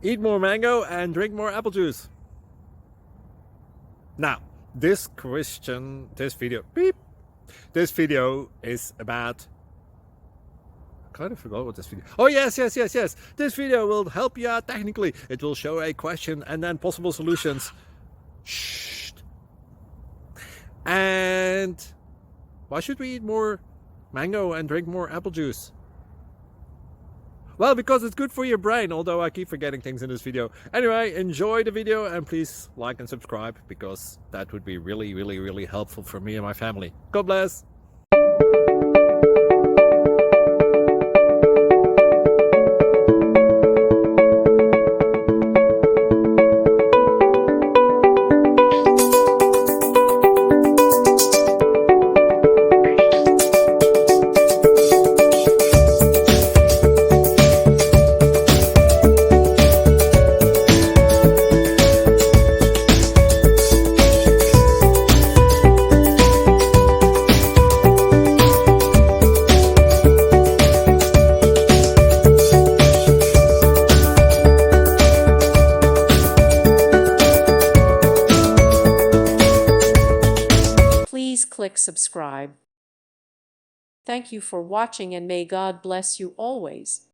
Eat more mango and drink more apple juice. Now, this video is about... I kind of forgot what this video... Oh, yes. This video will help you out technically. It will show a question and then possible solutions. Shh. And why should we eat more mango and drink more apple juice? Well, because it's good for your brain, although I keep forgetting things in this video. Anyway, enjoy the video and please like and subscribe, because that would be really helpful for me and my family. God bless! Please click subscribe. Thank you for watching and may God bless you always.